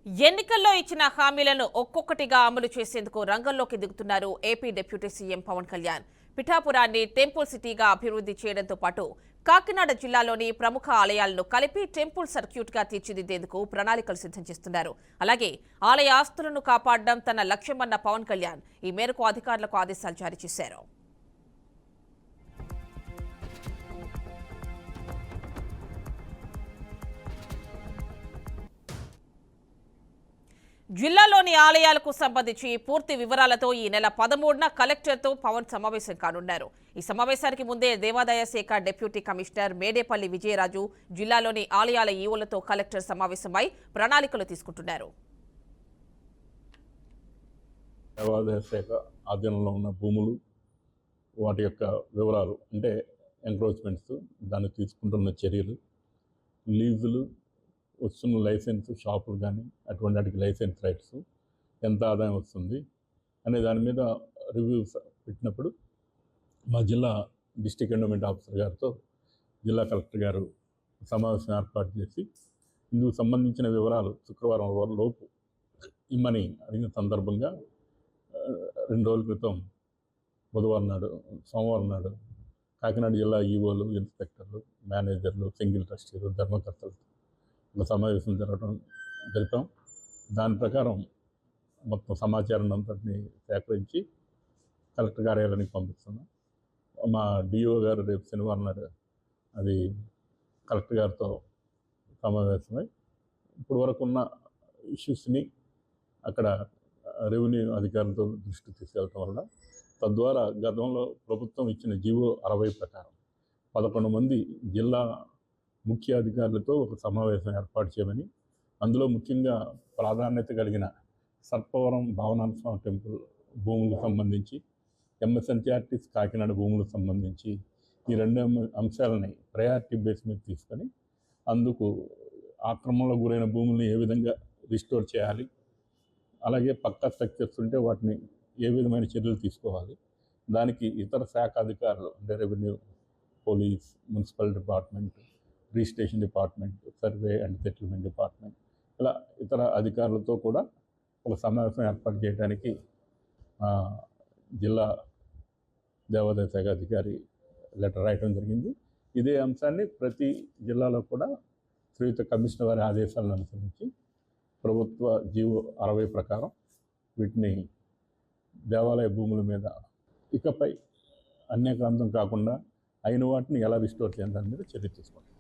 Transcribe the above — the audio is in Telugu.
ఎన్నికల్లో ఇచ్చిన హామీలను ఒక్కొక్కటిగా అమలు చేసేందుకు రంగంలోకి దిగుతున్నారు AP deputy CM Pawan Kalyan. పిఠాపురాన్ని టెంపుల్ సిటీగా అభివృద్ధి చేయడంతో పాటు కాకినాడ జిల్లాలోని ప్రముఖ ఆలయాలను కలిపి టెంపుల్ సర్క్యూట్గా తీర్చిదిద్దేందుకు ప్రణాళికలు సిద్ధం చేస్తున్నారు. అలాగే ఆలయ ఆస్తులను కాపాడడం తన లక్ష్యమన్న పవన్ కళ్యాణ్ ఈ మేరకు అధికారులకు ఆదేశాలు జారీ చేశారు. జిల్లాలోని ఆలయాలకు సంబంధించి పూర్తి వివరాలతో ఈ నెల 13న కలెక్టర్తో పవన్ సమావేశం కానున్నారు. ఈ సమావేశానికి ముందే దేవాదాయ శాఖ డిప్యూటీ కమిషనర్ మేడేపల్లి విజయరాజు జిల్లాలోని ఆలయాల ఈవోలతో కలెక్టర్ సమావేశమై ప్రణాళికలు తీసుకుంటున్నారు. దేవాదాయ శాఖ ఆధీనంలో ఉన్న భూములు, వాటి యొక్క వివరాలు అంటే ఎంక్రోచ్మెంట్స్, దాన్ని తీసుకుంటున్న చర్యలు, లీజులు, వస్తున్న లైసెన్స్ షాపులు కానీ అటువంటి వాటికి లైసెన్స్ రైట్స్, ఎంత ఆదాయం వస్తుంది అనే దాని మీద రివ్యూస్ పెట్టినప్పుడు మా జిల్లా డిస్ట్రిక్ట్ ఎండోమెంట్ ఆఫీసర్ గారితో జిల్లా కలెక్టర్ గారు సమావేశం ఏర్పాటు చేసి ఇందుకు సంబంధించిన వివరాలు శుక్రవారం లోపు ఇమ్మని అడిగిన సందర్భంగా 2 రోజుల క్రితం సోమవారం నాడు కాకినాడ జిల్లా ఈవోలు, ఇన్స్పెక్టర్లు, మేనేజర్లు, సింగిల్ ట్రస్టీలు, ధర్మకర్తలు ఒక సమావేశం జరిపాం. దాని ప్రకారం మొత్తం సమాచారాన్ని అంతటిని సేకరించి కలెక్టర్ కార్యాలయానికి పంపిస్తున్నాం. మా డిఓ గారు రేపు శనివారం నాడు అది కలెక్టర్ గారితో సమావేశమై ఇప్పుడు వరకు ఉన్న ఇష్యూస్ని అక్కడ రెవెన్యూ అధికారులతో దృష్టికి తీసుకెళ్ళటం వల్ల తద్వారా గతంలో ప్రభుత్వం ఇచ్చిన జీవో 60 ప్రకారం 11 మంది జిల్లా ముఖ్య అధికారులతో ఒక సమావేశం ఏర్పాటు చేయమని, అందులో ముఖ్యంగా ప్రాధాన్యత కలిగిన సర్పవరం భావనాథ స్వామి టెంపుల్ భూములకు సంబంధించి, ఎంఎస్ఎన్టీఆర్టీస్ కాకినాడ భూములకు సంబంధించి ఈ 2 అంశాలని ప్రయారిటీ బేస్ మీద తీసుకొని అందుకు ఆక్రమణలో గురైన భూముల్ని ఏ విధంగా రిస్టోర్ చేయాలి, అలాగే పక్కా స్ట్రక్చర్స్ ఉంటే వాటిని ఏ విధమైన చర్యలు తీసుకోవాలి, దానికి ఇతర శాఖ అధికారులు అంటే revenue, police, municipal department, registration department, survey and settlement department, ఇలా ఇతర అధికారులతో కూడా ఒక సమావేశం ఏర్పాటు చేయడానికి జిల్లా దేవాదాయ శాఖ అధికారి లెటర్ రాయటం జరిగింది. ఇదే అంశాన్ని ప్రతి జిల్లాలో కూడా శ్రీయుత కమిషనర్ వారి ఆదేశాలను అనుసరించి ప్రభుత్వ జీవో 60 ప్రకారం వీటిని దేవాలయ భూముల మీద ఇకపై అన్యక్రాంతం కాకుండా అయిన వాటిని ఎలా రిస్టోర్ చేయాలి దాని మీద చర్య తీసుకుంటాం.